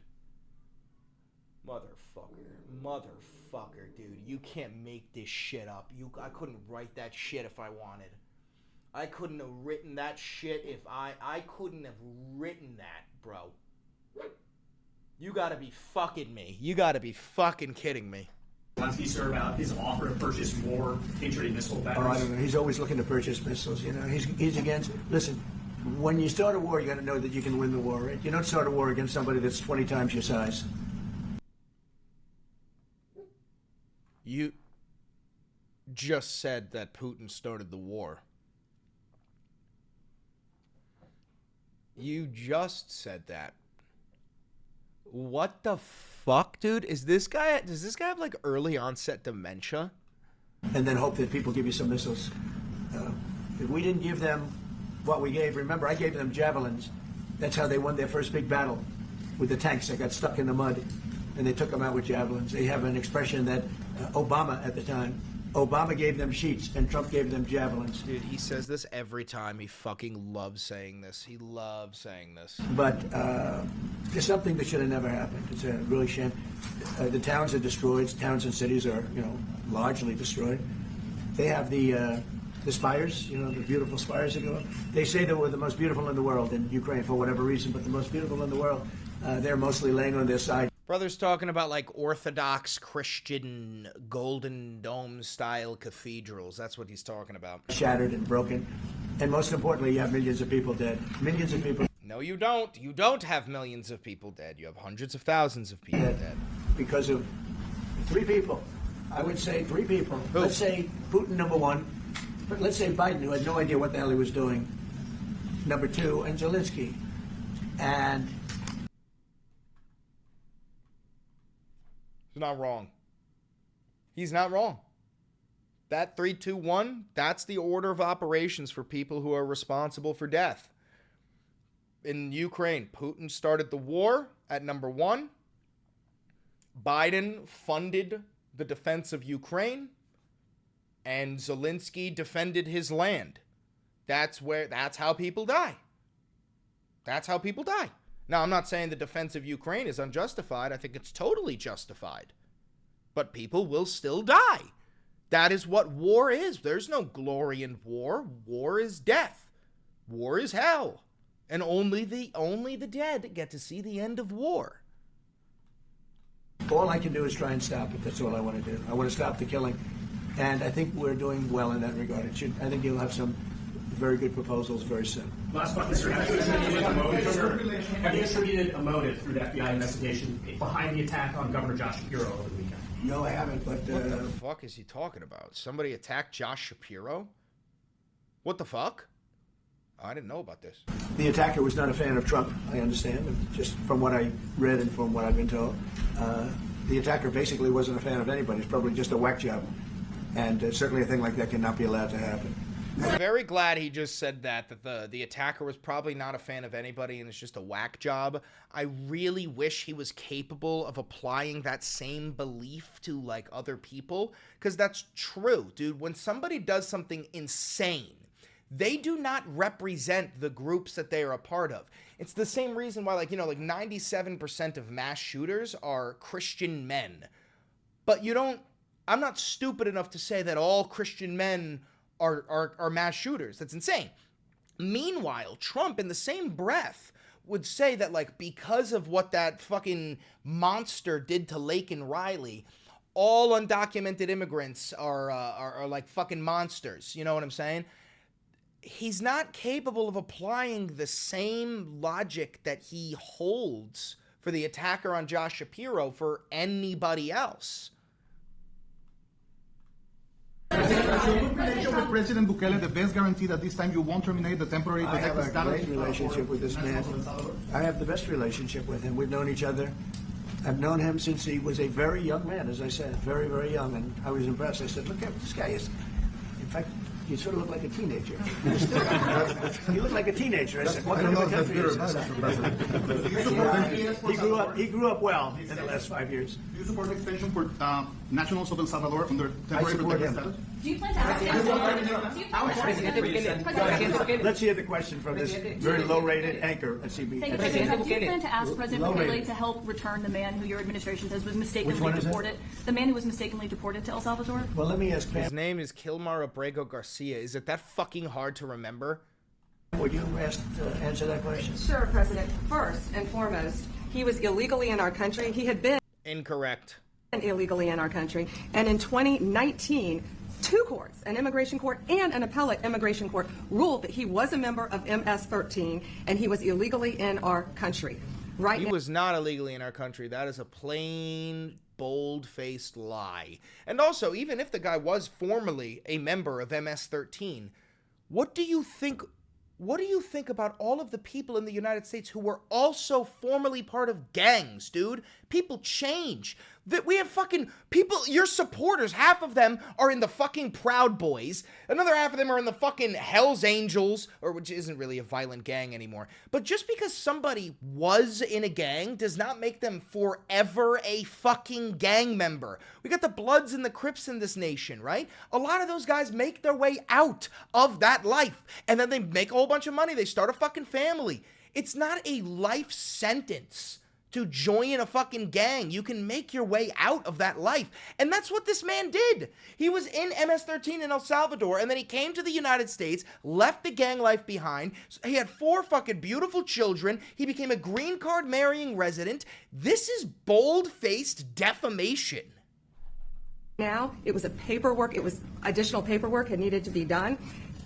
Motherfucker, dude. You can't make this shit up. I couldn't write that shit if I wanted. I couldn't have written that shit if I couldn't have written that, bro. You gotta be fucking me. You gotta be fucking kidding me. Zelensky, sir, about his offer to purchase more Patriot missile batteries? Oh, I don't know. He's always looking to purchase missiles. You know, he's against. Listen, when you start a war, you got to know that you can win the war. Right? You don't start a war against somebody that's 20 times your size. You just said that Putin started the war. You just said that. What the fuck, dude? Does this guy have like early onset dementia? And then hope that people give you some missiles. If we didn't give them what we gave, remember I gave them javelins. That's how they won their first big battle with the tanks that got stuck in the mud. And they took them out with javelins. They have an expression that Obama at the time, Obama gave them sheets and Trump gave them javelins. Dude, he says this every time. He fucking loves saying this. He loves saying this. But there's something that should have never happened. It's a really shame. The towns are destroyed. Towns and cities are, largely destroyed. They have the spires, the beautiful spires that go up. They say they were the most beautiful in the world in Ukraine for whatever reason, but the most beautiful in the world. They're mostly laying on their side. Brother's talking about like Orthodox Christian Golden Dome style cathedrals. That's what he's talking about. Shattered and broken. And most importantly, you have millions of people dead. Millions of people. No, you don't. You don't have millions of people dead. You have hundreds of thousands of people dead. Because of 3 people. I would say 3 people. Who? Let's say Putin, number 1. But let's say Biden, who had no idea what the hell he was doing, number 2, and Zelensky. And he's not wrong. He's not wrong. That 3, 2, 1, that's the order of operations for people who are responsible for death. In Ukraine, Putin started the war at number 1. Biden funded the defense of Ukraine, and Zelensky defended his land. That's how people die. That's how people die. Now, I'm not saying the defense of Ukraine is unjustified. I think it's totally justified. But people will still die. That is what war is. There's no glory in war. War is death. War is hell. And only the dead get to see the end of war. all I can do is try and stop it. That's all I want to do. I want to stop the killing. And I think we're doing well in that regard. I think you'll have some very good proposals very soon. Last question, sir. Have you attributed a motive, sir? Have you attributed a motive through the FBI investigation behind the attack on Governor Josh Shapiro over the weekend? No, I haven't, but... What the fuck is he talking about? Somebody attacked Josh Shapiro? What the fuck? I didn't know about this. The attacker was not a fan of Trump, I understand, just from what I read and from what I've been told. The attacker basically wasn't a fan of anybody. It's probably just a whack job. And certainly a thing like that cannot be allowed to happen. I'm very glad he just said that the attacker was probably not a fan of anybody and it's just a whack job. I really wish he was capable of applying that same belief to, like, other people, because that's true, dude. When somebody does something insane, they do not represent the groups that they are a part of. It's the same reason why, like, you know, like 97% of mass shooters are Christian men. But you don't, I'm not stupid enough to say that all Christian men are mass shooters. That's insane. Meanwhile, Trump, in the same breath, would say that, like, because of what that fucking monster did to Laken Riley, all undocumented immigrants are like fucking monsters. You know what I'm saying? He's not capable of applying the same logic that he holds for the attacker on Josh Shapiro for anybody else. With President Bukele, the best guarantee that this time you won't terminate the temporary I have protected a great status? relationship with this man. I have the best relationship with him. We've known each other. I've known him since he was a very young man, as I said, very, very young, and I was impressed. I said, look at this guy. In fact, you sort of look like a teenager. You look like a teenager. I said, what kind of a country is this? He grew up well in the last 5 years. Do you support the extension for nationals of El Salvador under temporary support protected him. status? Do you plan to ask Let's hear the question from this very low-rated anchor at CB. President, do you plan to ask President Bukele to help return the man who your administration says was mistakenly Which one is it? deported? The man who was mistakenly deported to El Salvador? Well, let me ask His Pam. name is Kilmar Abrego Garcia. Is it that fucking hard to remember? Would you answer that question? Sure, President. First and foremost, he was illegally in our country. He had been Incorrect. illegally in our country. And in 2019, two courts, an immigration court and an appellate immigration court, ruled that he was a member of MS-13 and he was illegally in our country. Right He now, was not illegally in our country. That is a plain, bold-faced lie. And also, even if the guy was formerly a member of MS-13, what do you think about all of the people in the United States who were also formerly part of gangs, dude? People change. That we have fucking people, your supporters, half of them are in the fucking Proud Boys, another half of them are in the fucking Hells Angels, or which isn't really a violent gang anymore. But just because somebody was in a gang does not make them forever a fucking gang member. We got the Bloods and the Crips in this nation, right? A lot of those guys make their way out of that life, and then they make a whole bunch of money. They start a fucking family. It's not a life sentence to join a fucking gang. You can make your way out of that life. And that's what this man did. He was in MS-13 in El Salvador, and then he came to the United States, left the gang life behind. He had 4 fucking beautiful children. He became a green card marrying resident. This is bold-faced defamation. now it was it was additional paperwork that needed to be done.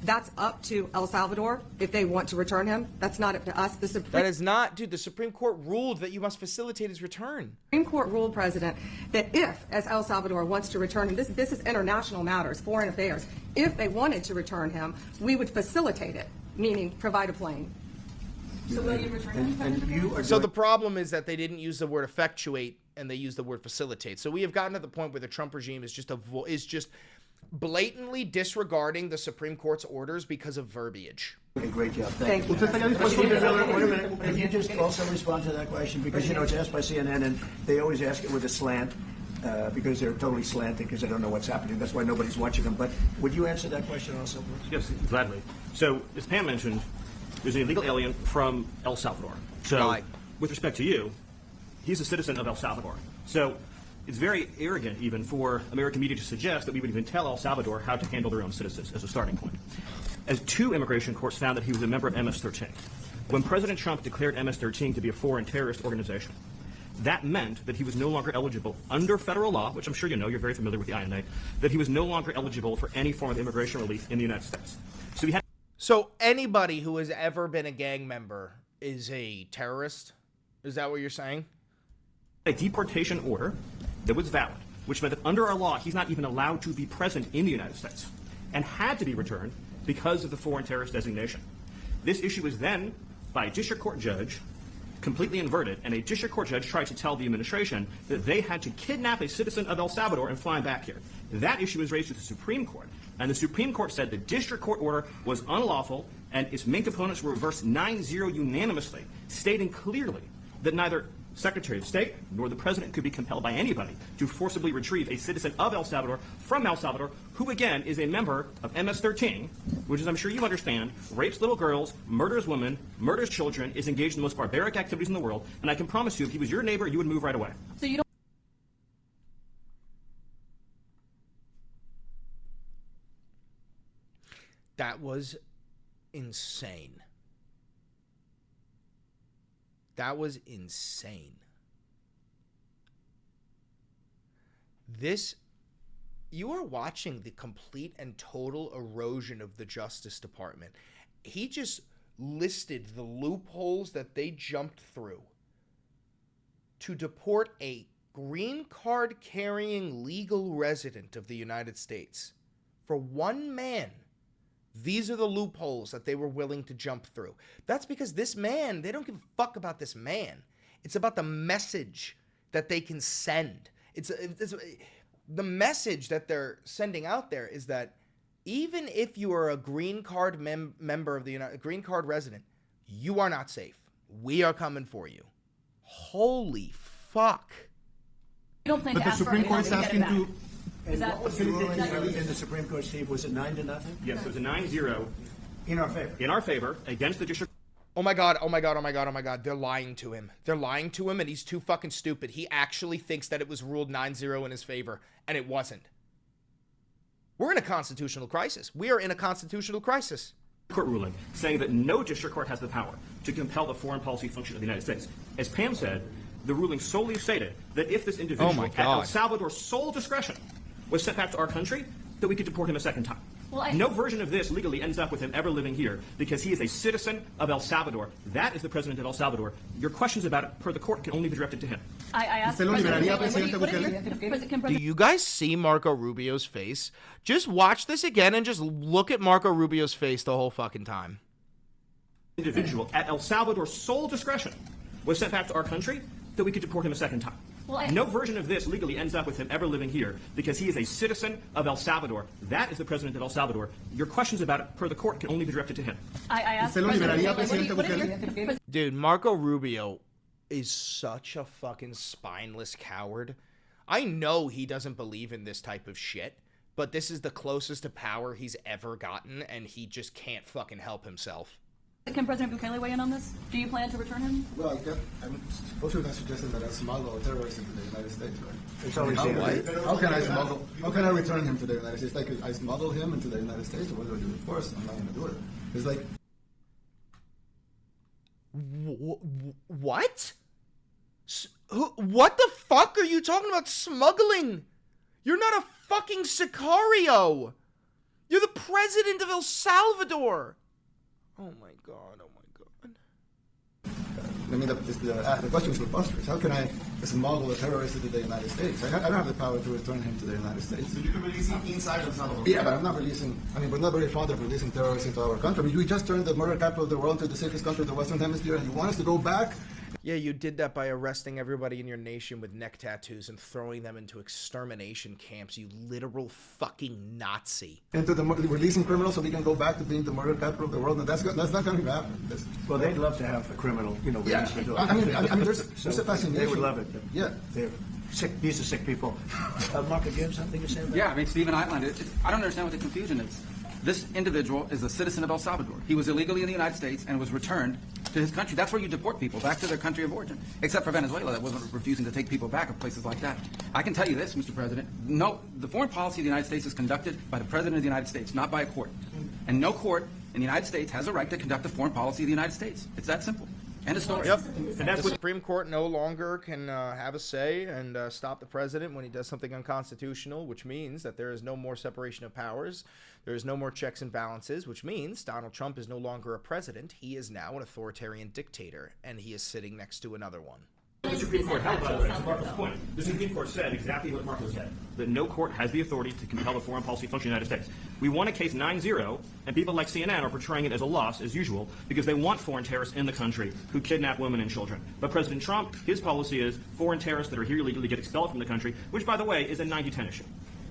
That's up to El Salvador if they want to return him. That's not up to us. That is not, dude, the Supreme Court ruled that you must facilitate his return. Supreme Court ruled, President, that if, as El Salvador wants to return him, this is international matters, foreign affairs, if they wanted to return him, we would facilitate it, meaning provide a plane. So will you return him? And you are So doing- the problem is that they didn't use the word effectuate and they used the word facilitate. So we have gotten to the point where the Trump regime is just blatantly disregarding the Supreme Court's orders because of verbiage. a great job. Thank you. Stephen Miller, wait a minute. Can you just also respond to that question? Because, it's asked by CNN, and they always ask it with a slant, because they're totally slanted, because they don't know what's happening. That's why nobody's watching them. But would you answer that question also, please? Yes, gladly. So, as Pam mentioned, there's an illegal alien from El Salvador. So, Right. with respect to you, he's a citizen of El Salvador. So, it's very arrogant even for American media to suggest that we would even tell El Salvador how to handle their own citizens as a starting point. As 2 immigration courts found that he was a member of MS-13. When President Trump declared MS-13 to be a foreign terrorist organization, that meant that he was no longer eligible under federal law, which I'm sure you know, you're very familiar with the INA, that he was no longer eligible for any form of immigration relief in the United States. So he had So anybody who has ever been a gang member is a terrorist? Is that what you're saying? a deportation order that was valid, which meant that under our law, he's not even allowed to be present in the United States and had to be returned because of the foreign terrorist designation. This issue was then, by a district court judge, completely inverted, and a district court judge tried to tell the administration that they had to kidnap a citizen of El Salvador and fly him back here. That issue was raised to the Supreme Court, and the Supreme Court said the district court order was unlawful, and its main components were reversed 9-0 unanimously, stating clearly that neither Secretary of State nor the President could be compelled by anybody to forcibly retrieve a citizen of El Salvador from El Salvador, who again is a member of MS-13, which, as I'm sure you understand, rapes little girls, murders women, murders children, is engaged in the most barbaric activities in the world, and I can promise you, if he was your neighbor, you would move right away. So you don't. That was insane. That was insane. You are watching the complete and total erosion of the Justice Department. He just listed the loopholes that they jumped through to deport a green card carrying legal resident of the United States. For one man, these are the loopholes that they were willing to jump through. That's because this man, they don't give a fuck about this man. It's about the message that they can send. It's the message that they're sending out there is that even if you are a green card member of the green card resident, you are not safe. We are coming for you. Holy fuck. You don't plan But to the ask for Supreme it Court's and get it asking back. to. And that- what was the ruling in the Supreme Court, Steve? Was it 9-0? Yes, it was a 9-0 In our favor. in our favor against the district. Oh my God, oh my God, oh my God, oh my God. They're lying to him. They're lying to him, and he's too fucking stupid. He actually thinks that it was ruled 9-0 in his favor, and it wasn't. We're in a constitutional crisis. We are in a constitutional crisis. Court ruling saying that no district court has the power to compel the foreign policy function of the United States. As Pam said, the ruling solely stated that if this individual at El Salvador's sole discretion was sent back to our country, that we could deport him a second time. Well, no version of this legally ends up with him ever living here because he is a citizen of El Salvador. That is the president of El Salvador. Your questions about it per the court can only be directed to him. I asked ¿Usted lo liberaría, President Presidente Bukele? Do you guys see Marco Rubio's face? Just watch this again and just look at Marco Rubio's face the whole fucking time. Individual at El Salvador's sole discretion was sent back to our country, that we could deport him a second time. Well, no version of this legally ends up with him ever living here because he is a citizen of El Salvador. That is the president of El Salvador. Your questions about it per the court can only be directed to him. I asked ¿Usted lo liberaría, President Presidente Bukele? Dude, Marco Rubio is such a fucking spineless coward. I know he doesn't believe in this type of shit, but this is the closest to power he's ever gotten, and he just can't fucking help himself. Can President Bukele weigh in on this? Do you plan to return him? Well, I'm supposed to suggesting that I smuggle terrorists into the United States, right? It's always there. How can I smuggle? How can I return him to the United States? Like I smuggle him into the United States, or what do I do it first? I'm not going to do it. It's like What? What the fuck are you talking about smuggling? You're not a fucking Sicario. You're the president of El Salvador. Oh my God, oh my God. I mean, the question is preposterous. How can I smuggle a terrorist into the United States? I don't have the power to return him to the United States. So you can release him inside El Salvador? Yeah, but I'm not releasing, we're not very fond of releasing terrorists into our country. We just turned the murder capital of the world to the safest country of the Western Hemisphere, and you want us to go back? Yeah, you did that by arresting everybody in your nation with neck tattoos and throwing them into extermination camps, you literal fucking Nazi. Into releasing criminals so we can go back to being the murder capital of the world, and that's not going to happen. Well, they'd love to have a criminal, Yeah, released. I mean, there's a fascination. They would love it. Yeah. They're sick. These are sick people. Marco, do you have something to say about Yeah, I mean, Stephen Island, I don't understand what the confusion is. This individual is a citizen of El Salvador. He was illegally in the United States and was returned to his country. That's where you deport people, back to their country of origin. Except for Venezuela, that wasn't refusing to take people back, or places like that. I can tell you this, Mr. President. No, the foreign policy of the United States is conducted by the President of the United States, not by a court. And no court in the United States has a right to conduct the foreign policy of the United States. It's that simple. End of story. Yep. And that's the Supreme Court no longer can have a say and stop the president when he does something unconstitutional, which means that there is no more separation of powers. There is no more checks and balances, which means Donald Trump is no longer a president. He is now an authoritarian dictator, and he is sitting next to another one. The Supreme Court held, by the way, to Marco's point. The Supreme Court said exactly what Marco said, that no court has the authority to compel the foreign policy function of the United States. We won a case 9-0, and people like CNN are portraying it as a loss, as usual, because they want foreign terrorists in the country who kidnap women and children. But President Trump, his policy is foreign terrorists that are here illegally get expelled from the country, which, by the way, is a 90-10 issue.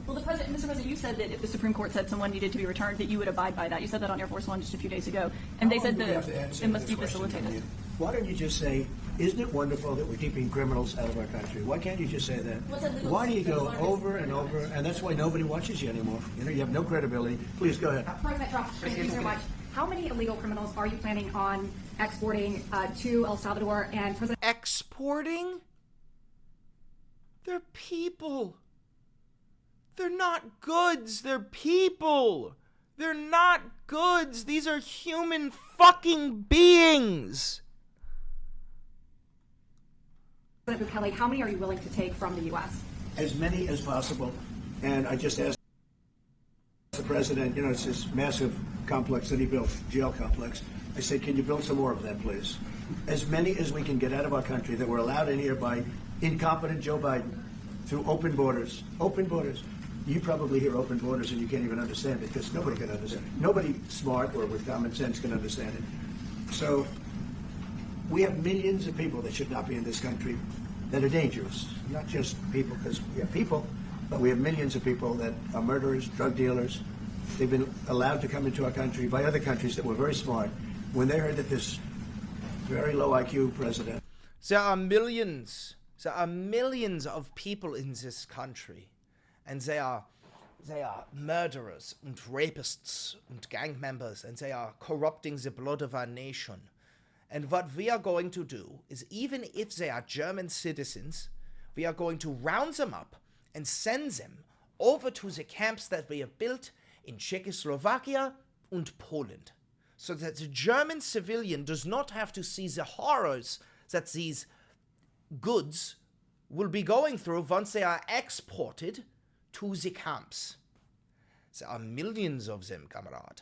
Well, Mr. President, you said that if the Supreme Court said someone needed to be returned, that you would abide by that. You said that on Air Force One just a few days ago, and they said that it must be facilitated. Why don't you just say, isn't it wonderful that we're keeping criminals out of our country? Why can't you just say that? Why do you go over and over? And that's why nobody watches you anymore. You have no credibility. Please go ahead. President Trump, thank you so much. How many illegal criminals are you planning on exporting to El Salvador? And President Exporting? They're people. They're not goods. They're people. They're not goods. These are human fucking beings. President Bukele, how many are you willing to take from the U.S.? As many as possible. And I just asked the president, it's this massive complex that he built, jail complex. I said, can you build some more of that, please? As many as we can get out of our country that were allowed in here by incompetent Joe Biden through open borders. Open borders. You probably hear open borders and you can't even understand it because nobody can understand it. Nobody smart or with common sense can understand it. So we have millions of people that should not be in this country that are dangerous. Not just people, because we have people, but we have millions of people that are murderers, drug dealers. They've been allowed to come into our country by other countries that were very smart. When they heard that this very low IQ president. There are millions of people in this country. And they are murderers and rapists and gang members, and they are corrupting the blood of our nation. And what we are going to do is, even if they are German citizens, we are going to round them up and send them over to the camps that we have built in Czechoslovakia and Poland, so that the German civilian does not have to see the horrors that these goods will be going through once they are exported to the camps. There are millions of them, comrade.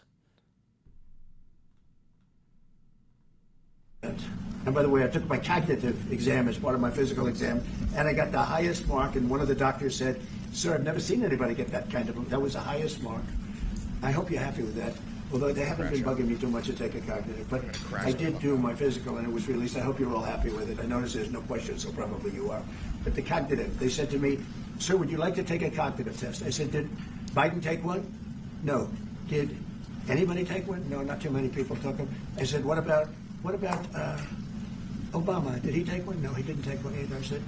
And by the way, I took my cognitive exam as part of my physical exam, and I got the highest mark, and one of the doctors said, sir, I've never seen anybody get that kind of, that was the highest mark. I hope you're happy with that, although they haven't been bugging me too much to take a cognitive, but I did do my physical, and it was released. I hope you're all happy with it. I notice there's no question, so probably you are. But the cognitive, they said to me, sir, would you like to take a cognitive test? I said, did Biden take one? No. Did anybody take one? No, not too many people took them. I said, what about Obama? Did he take one? No, he didn't take one either. I said,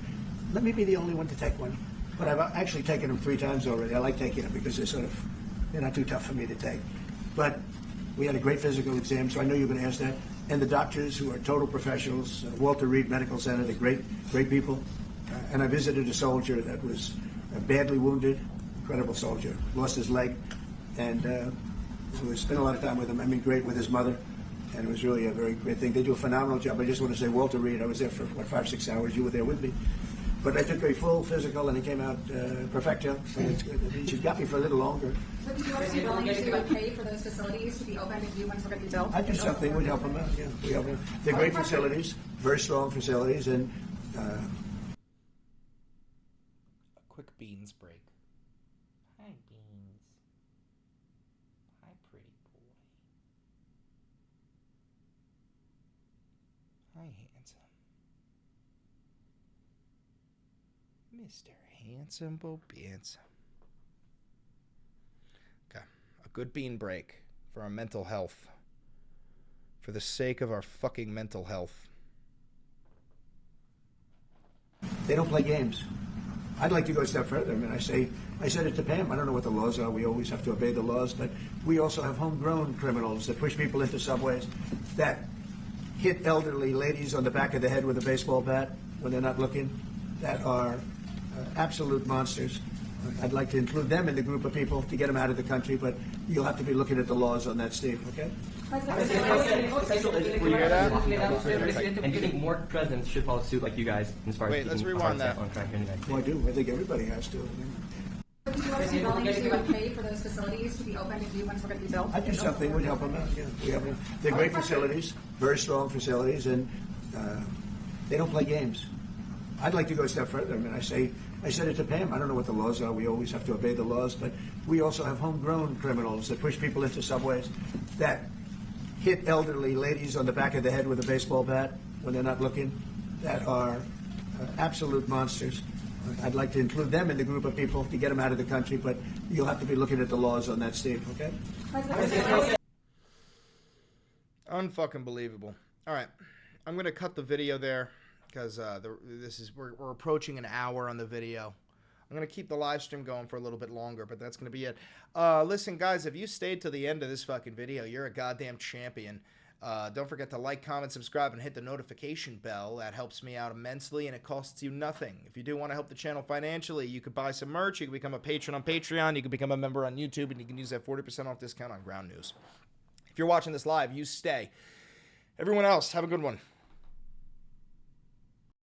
let me be the only one to take one. But I've actually taken them 3 times already. I like taking them because they're not too tough for me to take. But we had a great physical exam, so I know you're going to ask that. And the doctors, who are total professionals, Walter Reed Medical Center, they're great people. And I visited a soldier that was badly wounded, incredible soldier, lost his leg, and so we spent a lot of time with him. I mean, great with his mother, and it was really a very great thing. They do a phenomenal job. I just want to say, Walter Reed, I was there for, 5-6 hours. You were there with me. But I took a full physical, and it came out perfecto, so it's good. She's got me for a little longer. Would you also be willing to pay for those facilities to be open to you once we're going to be built? I do something. We'd help them out, yeah. We help them. They're great facilities, very strong facilities, and Quick beans break. Hi, Beans. Hi, pretty boy. Hi, handsome. Mr. Handsome Bo Handsome. Okay, a good bean break for our mental health. For the sake of our fucking mental health. they don't play games. I'd like to go a step further. I mean, I said it to Pam. I don't know what the laws are. We always have to obey the laws, but we also have homegrown criminals that push people into subways, that hit elderly ladies on the back of the head with a baseball bat when they're not looking, that are absolute monsters. I'd like to include them in the group of people to get them out of the country, but you'll have to be looking at the laws on that, Steve, okay? And do you think more presidents should follow suit like you guys as far as Wait, let's rewind that. on track here in the United States? Well, I do. I think everybody has to. Would you also be willing to pay for those facilities to be open to you once we're going to be built? I do something. We'd help them out. Yeah, we have them. They're great facilities, very strong facilities, and they don't play games. I'd like to go a step further. I mean, I said it to Pam. I don't know what the laws are. We always have to obey the laws, but we also have homegrown criminals that push people into subways, that hit elderly ladies on the back of the head with a baseball bat when they're not looking, that are absolute monsters. I'd like to include them in the group of people to get them out of the country, but you'll have to be looking at the laws on that state, okay? Unfucking believable. All right, I'm gonna cut the video there because we're approaching an hour on the video. I'm gonna keep the live stream going for a little bit longer, but that's gonna be it. Listen, guys, if you stayed to the end of this fucking video, you're a goddamn champion. Don't forget to like, comment, subscribe, and hit the notification bell. That helps me out immensely, and it costs you nothing. If you do want to help the channel financially, you could buy some merch. You can become a patron on Patreon. You can become a member on YouTube, and you can use that 40% off discount on Ground News. If you're watching this live, you stay. Everyone else, have a good one.